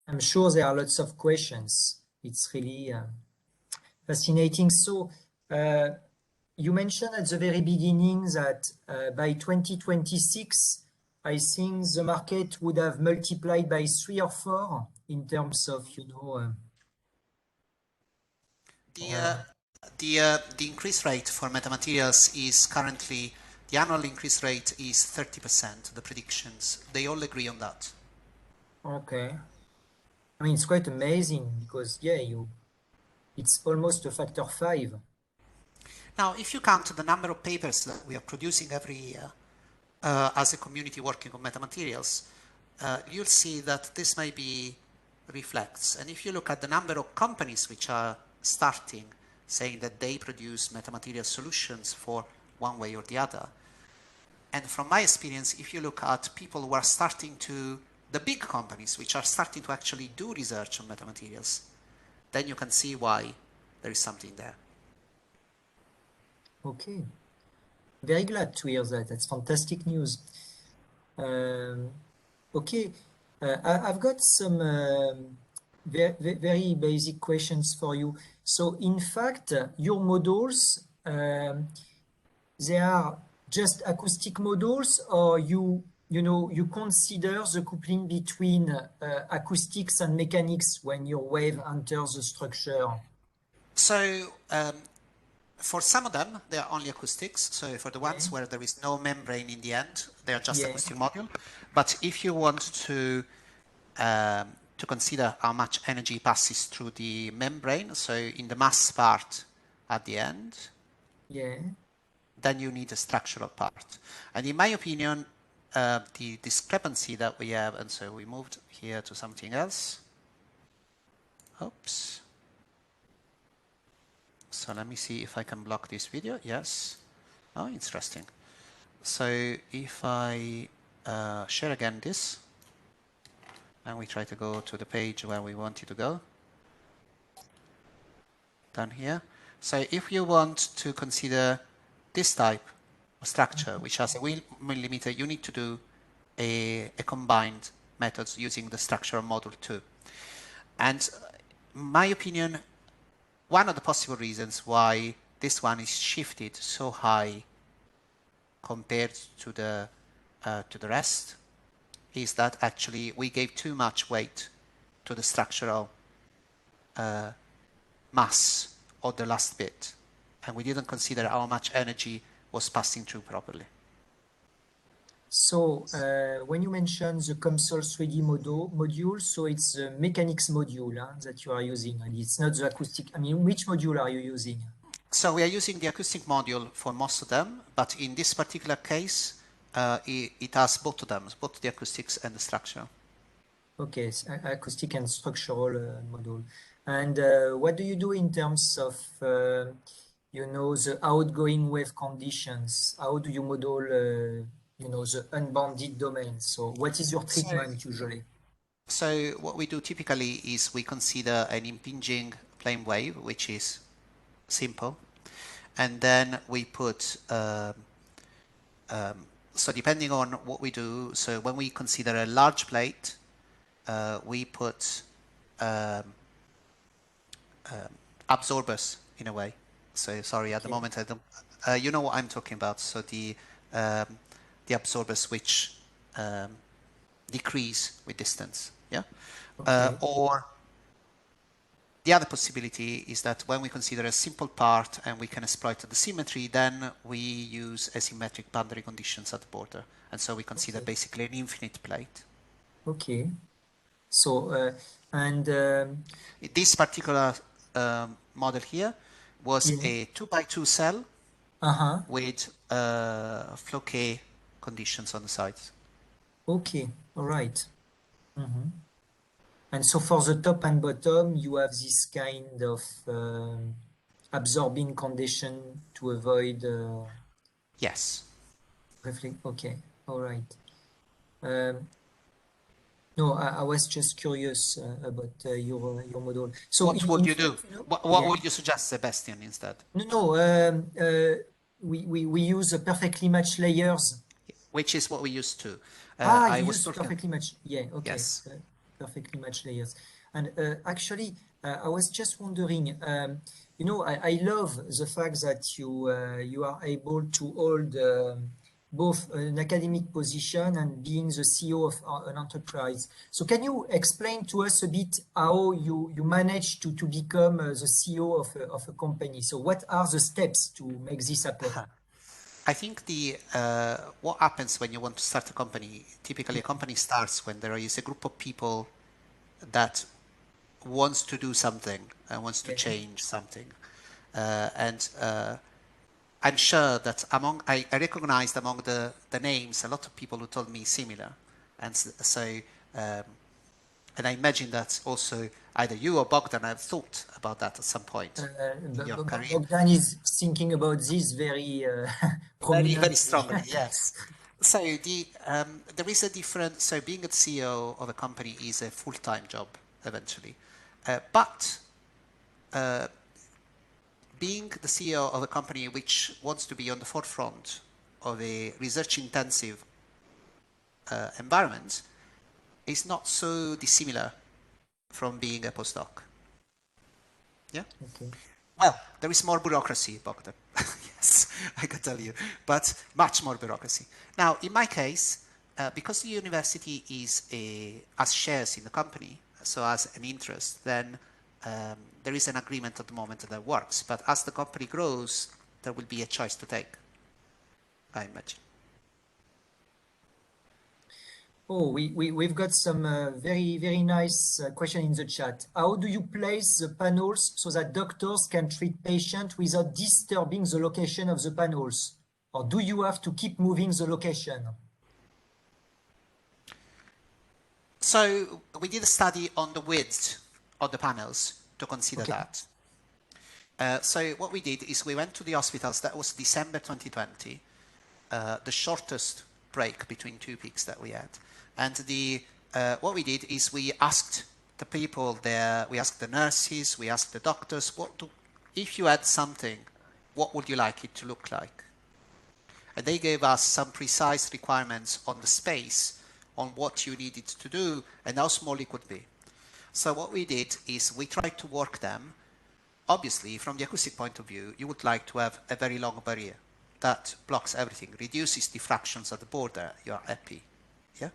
I'm sure there are lots of questions. It's really fascinating. So you mentioned at the very beginning that by 2026, I think the market would have multiplied by 3 or 4 in terms of, you know, the increase rate for metamaterials is currently, the annual increase rate is 30%. The predictions, they all agree on that. Okay. I mean, it's quite amazing because, yeah, it's almost a factor 5. Now, if you count the number of papers that we are producing every year as a community working on metamaterials, you'll see that this maybe reflects. And if you look at the number of companies which are starting, saying that they produce metamaterial solutions for one way or the other, and from my experience, if you look at people who are starting to, the big companies which are starting to actually do research on metamaterials, then you can see why there is something there. Okay. Very glad to hear that. That's fantastic news. Okay. I've got some very basic questions for you. So in fact, your models, they are just acoustic modules, or you consider the coupling between acoustics and mechanics when your wave enters the structure? So for some of them, they are only acoustics. So for the ones where there is no membrane in the end, they are just acoustic module. But if you want to consider how much energy passes through the membrane, so in the mass part at the end, then you need a structural part. And in my opinion, the discrepancy that we have, and so we moved here to something else. Oops. So let me see if I can block this video. Yes. Oh, interesting. So if I share again this, and we try to go to the page where we wanted to go, down here. So if you want to consider this type of structure, which has a millimeter, you need to do a combined methods using the structural model too. And in my opinion, one of the possible reasons why this one is shifted so high compared to the rest is that actually we gave too much weight to the structural mass of the last bit, and we didn't consider how much energy was passing through properly. So when you mention the COMSOL 3D module, so it's the mechanics module that you are using, and it's not the acoustic. I mean, which module are you using? So we are using the acoustic module for most of them, but in this particular case, it has both of them, both the acoustics and the structure. Okay, so acoustic and structural module. And what do you do in terms of, the outgoing wave conditions? How do you model, the unbounded domain? So what is your treatment usually? So what we do typically is we consider an impinging plane wave, which is simple. And then we put, so depending on what we do, so when we consider a large plate, we put absorbers in a way. So sorry, at the moment I don't. You know what I'm talking about. So the absorbers which decrease with distance. Yeah. Or the other possibility is that when we consider a simple part and we can exploit the symmetry, then we use asymmetric boundary conditions at the border, and so we consider basically an infinite plate. Okay. So this particular model here was a 2x2 cell with Floquet conditions on the sides. Okay, all right. And so for the top and bottom, you have this kind of absorbing condition to avoid. Yes. Okay, all right. No, I was just curious about your model. So what would you do? What would you suggest, Sebastian, instead? No, we use perfectly matched layers. Which is what we used to. You use perfectly matched. Yeah, okay. Yes. perfectly matched layers. And actually, I was just wondering, you know, I love the fact that you are able to hold both an academic position and being the CEO of an enterprise. So can you explain to us a bit how you managed to become the CEO of a company? So what are the steps to make this happen? I think what happens when you want to start a company, typically a company starts when there is a group of people that wants to do something and wants to change something. I'm sure that I recognized among the names a lot of people who told me similar. And I imagine that also either you or Bogdan have thought about that at some point in your career. Bogdan is thinking about this very prominently. Very strongly, yes. So there is a difference. So being a CEO of a company is a full-time job eventually, but being the CEO of a company which wants to be on the forefront of a research-intensive environment is not so dissimilar from being a postdoc. Yeah? Okay. Well, there is more bureaucracy, Bogdan. Yes, I can tell you, but much more bureaucracy. Now, in my case, because the university has shares in the company, so has an interest, then there is an agreement at the moment that works. But as the company grows, there will be a choice to take, I imagine. Oh, we've got some very nice question in the chat. How do you place the panels so that doctors can treat patients without disturbing the location of the panels? Or do you have to keep moving the location? So we did a study on the width of the panels to consider that. So what we did is we went to the hospitals. That was December 2020, the shortest break between two peaks that we had. And what we did is we asked the people there, we asked the nurses, we asked the doctors, if you had something, what would you like it to look like? And they gave us some precise requirements on the space, on what you needed to do, and how small it could be. So what we did is we tried to work them. Obviously, from the acoustic point of view, you would like to have a very long barrier that blocks everything, reduces diffractions at the border, you are happy. Yeah?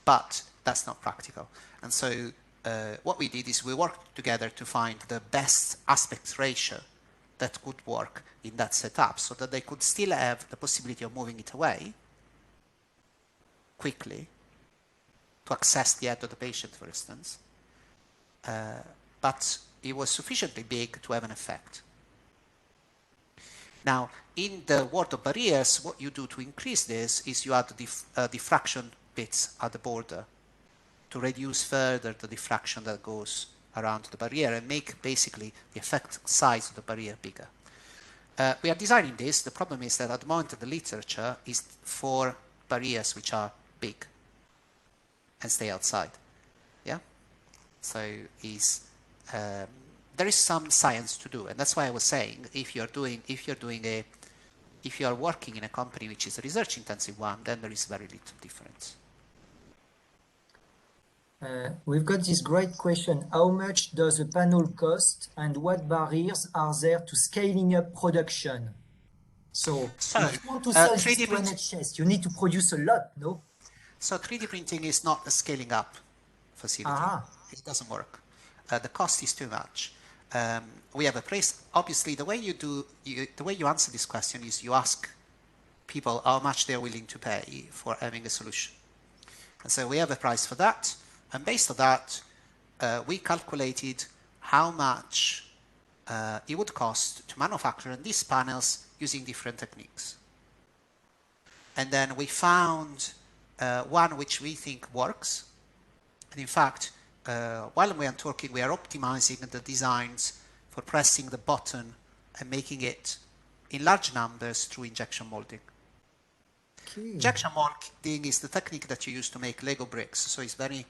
But that's not practical. And so what we did is we worked together to find the best aspect ratio that could work in that setup so that they could still have the possibility of moving it away quickly to access the head of the patient, for instance. But it was sufficiently big to have an effect. Now, in the world of barriers, what you do to increase this is you add diffraction bits at the border to reduce further the diffraction that goes around the barrier and make basically the effect size of the barrier bigger. We are designing this. The problem is that at the moment the literature is for barriers which are big and stay outside. Yeah? So there is some science to do, and that's why I was saying if you are working in a company which is a research intensive one, then there is very little difference. We've got this great question. How much does a panel cost and what barriers are there to scaling up production? So if you want to sell this to NHS, you need to produce a lot, no? So 3D printing is not a scaling up facility. It doesn't work. The cost is too much. We have a place. Obviously, the way you answer this question is you ask people how much they're willing to pay for having a solution. And so we have a price for that. And based on that, we calculated how much it would cost to manufacture these panels using different techniques. And then we found one which we think works. And in fact, while we are talking, we are optimizing the designs for pressing the button and making it in large numbers through injection molding. Okay. Injection molding is the technique that you use to make Lego bricks, so it's very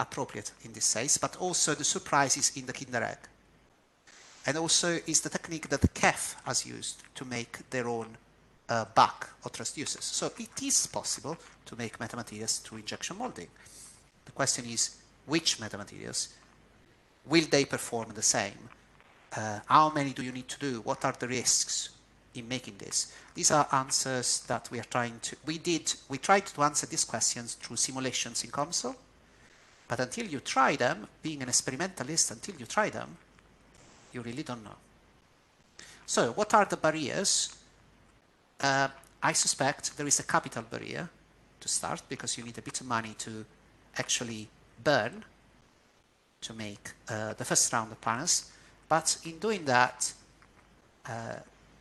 appropriate in this case, but also the surprise is in the Kinder Egg. And also is the technique that KEF has used to make their own back or transducers. So it is possible to make metamaterials through injection molding. The question is, which metamaterials? Will they perform the same? How many do you need to do? What are the risks in making this? These are answers that we are trying to, we tried to answer these questions through simulations in COMSOL, but until you try them, being an experimentalist, until you try them, you really don't know. So what are the barriers? I suspect there is a capital barrier to start, because you need a bit of money to actually burn to make the first round of panels. But in doing that,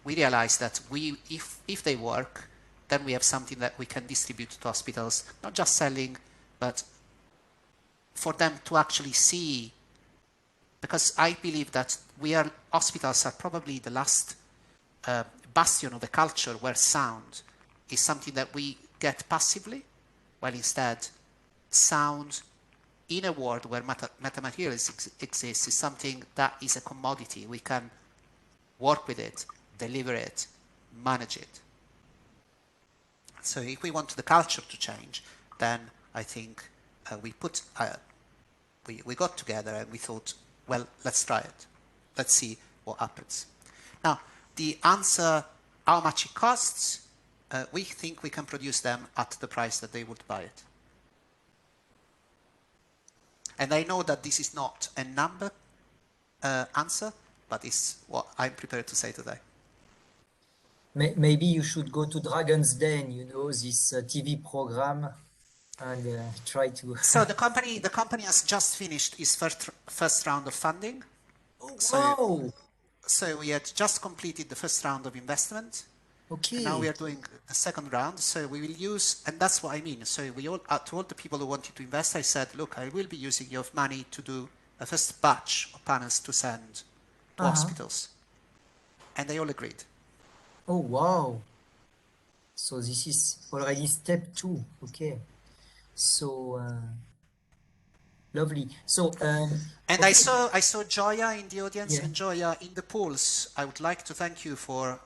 we realize that if they work, then we have something that we can distribute to hospitals, not just selling, but for them to actually see. Because I believe that hospitals are probably the last bastion of the culture where sound is something that we get passively, while instead sound in a world where metamaterials exists is something that is a commodity. We can work with it, deliver it, manage it. So if we want the culture to change, then I think we got together and we thought, well, let's try it. Let's see what happens. Now, the answer, how much it costs, we think we can produce them at the price that they would buy it. And I know that this is not a number answer, but it's what I'm prepared to say today. Maybe you should go to Dragon's Den, you know, this TV program, and try to. So the company has just finished its first round of funding. Oh, wow! So we had just completed the first round of investment. Okay. And now we are doing a second round. So we will use, and that's what I mean. So we all, to all the people who wanted to invest, I said, look, I will be using your money to do a first batch of panels to send to hospitals. And they all agreed. Oh, wow. So this is already step 2. Okay. So lovely. So and okay. I saw Joya in the audience. Yeah. And Joya, in the polls, I would like to thank you for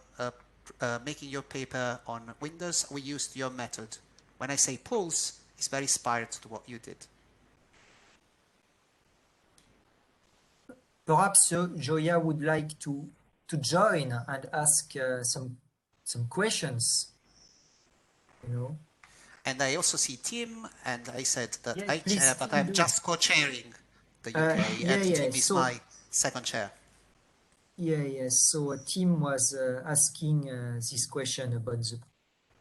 making your paper on Windows. We used your method. When I say polls, it's very inspired to what you did. Perhaps Joya would like to join and ask some questions, you know. And I also see Tim, and I said that yeah, I chair, but I'm just co-chairing the UK, and Tim is my second chair. Yes. So Tim was asking this question about the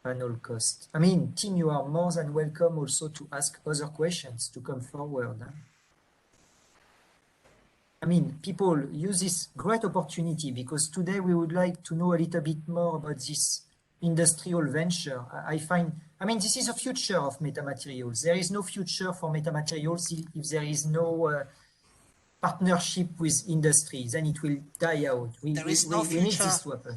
panel cost. I mean, Tim, you are more than welcome also to ask other questions, to come forward. Huh? I mean, people use this great opportunity, because today we would like to know a little bit more about this industrial venture. I mean, this is a future of metamaterials. There is no future for metamaterials if there is no partnership with industry. Then it will die out. We need this to happen.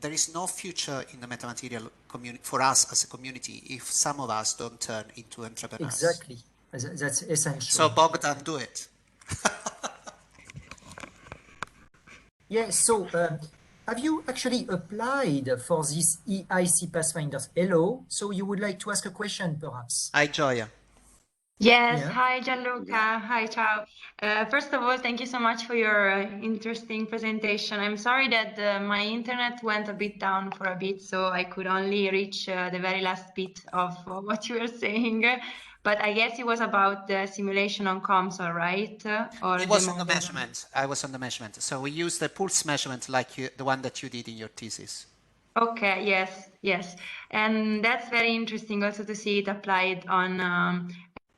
There is no future in the metamaterial community for us as a community if some of us don't turn into entrepreneurs. Exactly. That's essential. So Bogdan, do it. Yeah, so have you actually applied for this EIC Pathfinders? Hello, so you would like to ask a question, perhaps? Hi, Joya. Yes, yeah. Hi, Gianluca. Hi, ciao. First of all, thank you so much for your interesting presentation. I'm sorry that my internet went a bit down for a bit, so I could only reach the very last bit of what you were saying. But I guess it was about the simulation on COMSOL, right? Or it was on the measurement. I was on the measurement. So we used the pulse measurement like the one that you did in your thesis. Okay, yes. And that's very interesting also to see it applied on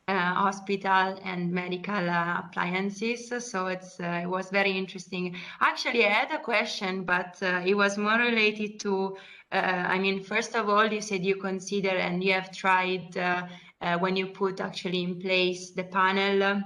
hospital and medical appliances. So it was very interesting. Actually, I had a question, but it was more related to, I mean, first of all, you said you consider and you have tried when you put actually in place the panel,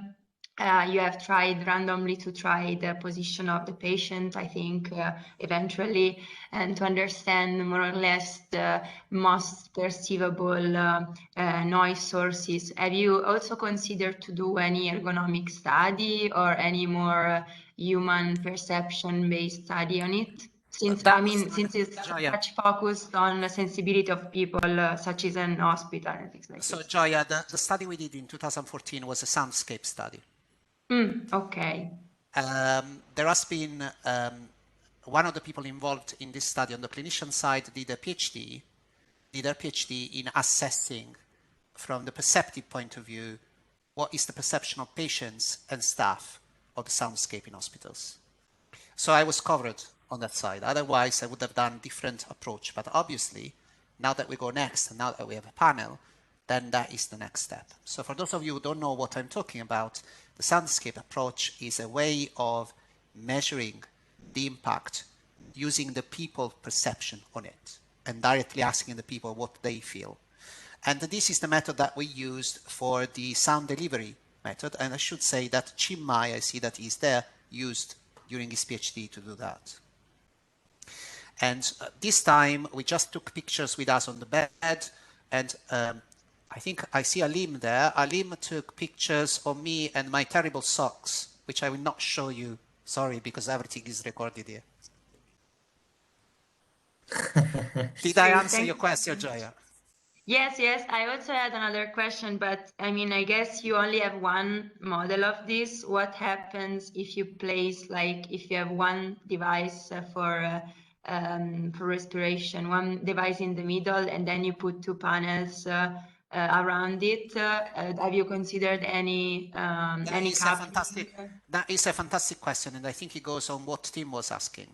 you have tried randomly to try the position of the patient, I think, eventually, and to understand more or less the most perceivable noise sources. Have you also considered to do any ergonomic study or any more human perception-based study on it? Since it's Gioia, much focused on the sensibility of people, such as an hospital and things like so this. Gioia, the study we did in 2014 was a soundscape study. Okay. There has been one of the people involved in this study on the clinician side did their PhD in assessing from the perceptive point of view what is the perception of patients and staff of the soundscape in hospitals. So I was covered on that side. Otherwise, I would have done different approach. But obviously, now that we go next, and now that we have a panel, then that is the next step. So for those of you who don't know what I'm talking about, the soundscape approach is a way of measuring the impact using the people perception on it and directly asking the people what they feel. And this is the method that we used for the sound delivery method. And I should say that Chinmay, I see that he's there, used during his PhD to do that. And this time we just took pictures with us on the bed, and I think I see Alim there. Alim took pictures of me and my terrible socks, which I will not show you, sorry, because everything is recorded here. Did I answer your question, Gioia? Yes, I also had another question, but I mean, I guess you only have one model of this. What happens if you place, like, if you have one device for respiration, one device in the middle, and then you put two panels around it? Have you considered any that is a fantastic question, and I think it goes on what Tim was asking.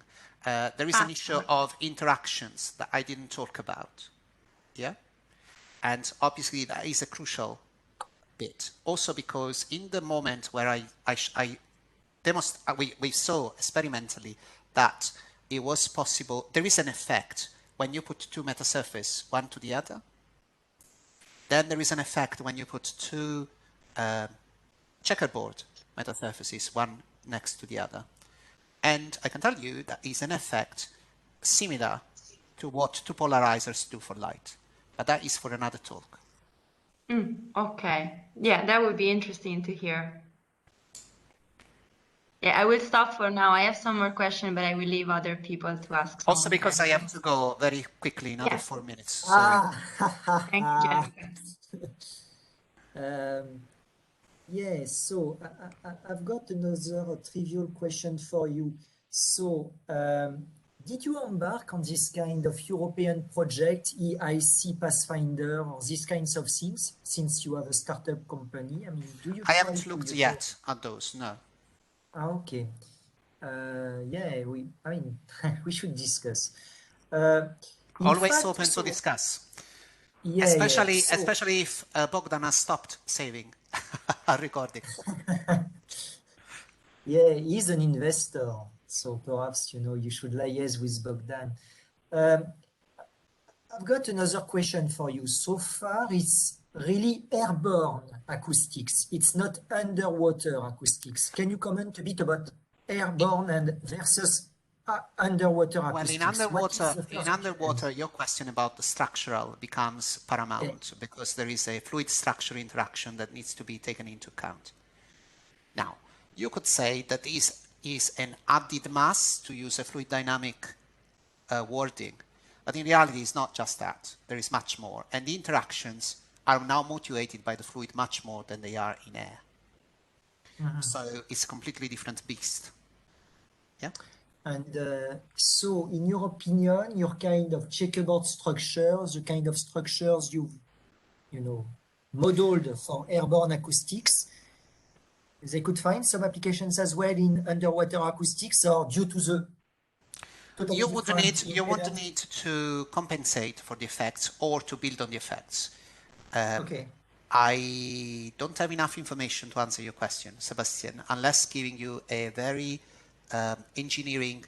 There is an issue of interactions that I didn't talk about. Yeah. And obviously that is a crucial bit. Also because in the moment where we saw experimentally that it was possible, there is an effect when you put two metasurfaces one to the other. Then there is an effect when you put two checkerboard metasurfaces one next to the other. And I can tell you that is an effect similar to what two polarizers do for light. But that is for another talk. Okay. Yeah, that would be interesting to hear. Yeah, I will stop for now. I have some more questions, but I will leave other people to ask some Also because questions. I have to go very quickly, another 4 minutes. So. Thank you, Gianluca. Yeah, so I've got another trivial question for you. So, did you embark on this kind of European project, EIC Pathfinder, or these kinds of things, since you have a startup company? I mean, do you? I haven't looked yet at those, no. Okay. Yeah, we should discuss. Always open to discuss. Yeah, especially if Bogdan has stopped saving a recording. Yeah, he's an investor, so perhaps you should liaise with Bogdan. I've got another question for you. So far, it's really airborne acoustics. It's not underwater acoustics. Can you comment a bit about airborne and versus underwater acoustics? Well, in underwater, your question about the structural becomes paramount because there is a fluid structure interaction that needs to be taken into account. Now, you could say that this is an added mass, to use a fluid dynamic wording, but in reality, it's not just that. There is much more, and the interactions are now motivated by the fluid much more than they are in air. So it's a completely different beast. Yeah. And so, in your opinion, your kind of checkerboard structures, the kind of structures you've, modeled for airborne acoustics, they could find some applications as well in underwater acoustics, or due to the you would need to compensate for the effects or to build on the effects. Okay. I don't have enough information to answer your question, Sebastian, unless giving you a very engineering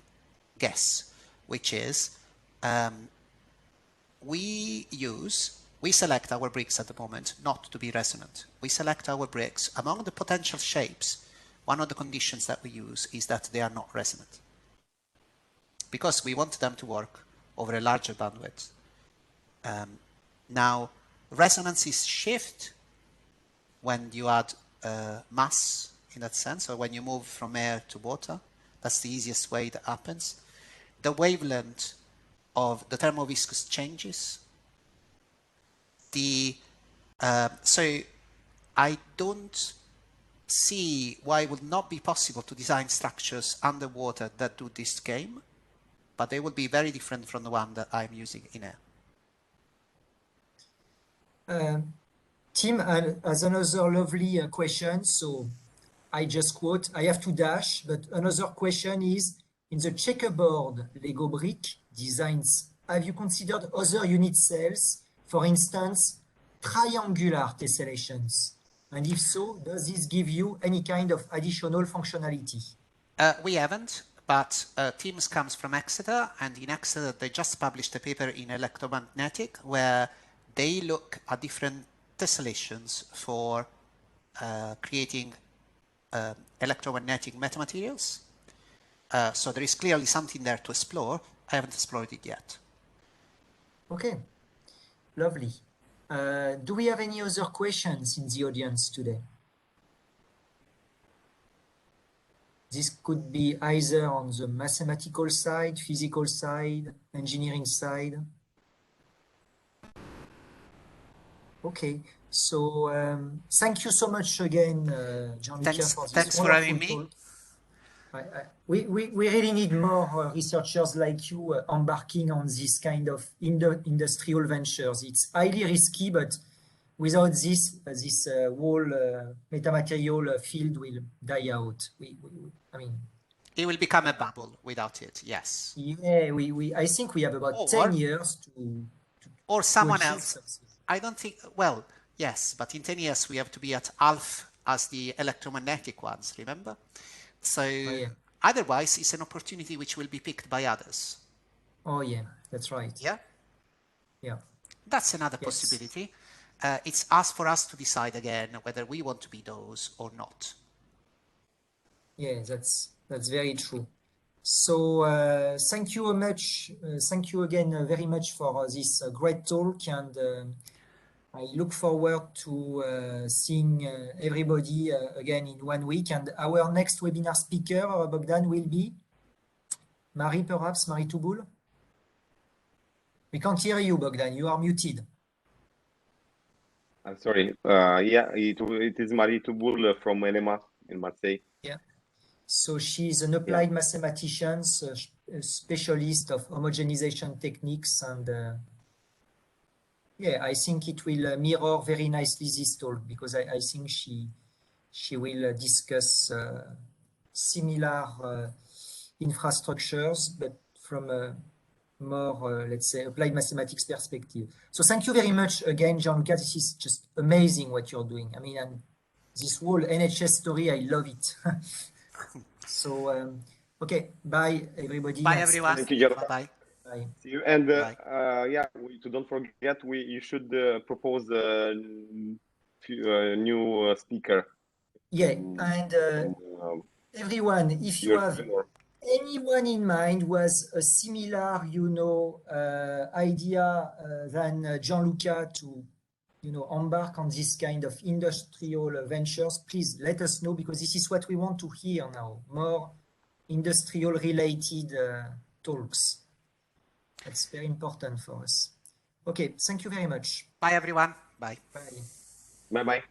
guess, which is we select our bricks at the moment not to be resonant. We select our bricks among the potential shapes. One of the conditions that we use is that they are not resonant, because we want them to work over a larger bandwidth. Now, resonances shift when you add mass in that sense, or when you move from air to water. That's the easiest way that happens. the wavelength of the thermoviscous changes. So I don't see why it would not be possible to design structures underwater that do this game, but they would be very different from the one that I'm using in air. Tim has another lovely question, so I just quote, I have to dash, but another question is, in the checkerboard Lego brick designs, have you considered other unit cells, for instance, triangular tessellations? And if so, does this give you any kind of additional functionality? We haven't, but Teams comes from Exeter, and in Exeter they just published a paper in electromagnetic where they look at different tessellations for creating electromagnetic metamaterials. So there is clearly something there to explore. I haven't explored it yet. Okay, lovely. Do we have any other questions in the audience today? This could be either on the mathematical side, physical side, engineering side. Okay, so thank you so much again, Gianluca, for this thanks for having me. talk. We really need more researchers like you embarking on this kind of industrial ventures. It's highly risky, but without this, this whole metamaterial field will die out. I mean, it will become a bubble without it. Yes. Yeah, I think we have about 10 years to or someone to else. something. I don't think. Well, yes, but in 10 years we have to be at half as the electromagnetic ones. Remember? So yeah. Otherwise, it's an opportunity which will be picked by others. Oh yeah, that's right. Yeah. Yeah. That's another possibility. It's us for us to decide again whether we want to be those or not. Yeah, that's very true. So thank you much. Thank you again very much for this great talk, and I look forward to seeing everybody again in 1 week. And our next webinar speaker, Bogdan, will be Marie, perhaps, Marie Touboul? We can't hear you, Bogdan. You are muted. I'm sorry. Yeah, it is Marie Touboul from LMA in Marseille. Yeah. So she's an applied mathematician, a specialist of homogenization techniques, and yeah, I think it will mirror very nicely this talk, because I think she will discuss similar infrastructures, but from a more, let's say, applied mathematics perspective. So thank you very much again, Gianluca. This is just amazing what you're doing. I mean, and this whole NHS story, I love it. So, okay, bye, everybody. Bye, everyone. Thank you, Gianluca. Bye. Bye. See you. And Bye. don't forget, you should propose a new speaker. Yeah, and everyone, if you have anyone in mind who has a similar, idea than Gianluca to, embark on this kind of industrial ventures, please let us know, because this is what we want to hear now, more industrial related talks. That's very important for us. Okay, thank you very much. Bye, everyone. Bye. Bye. Bye-bye.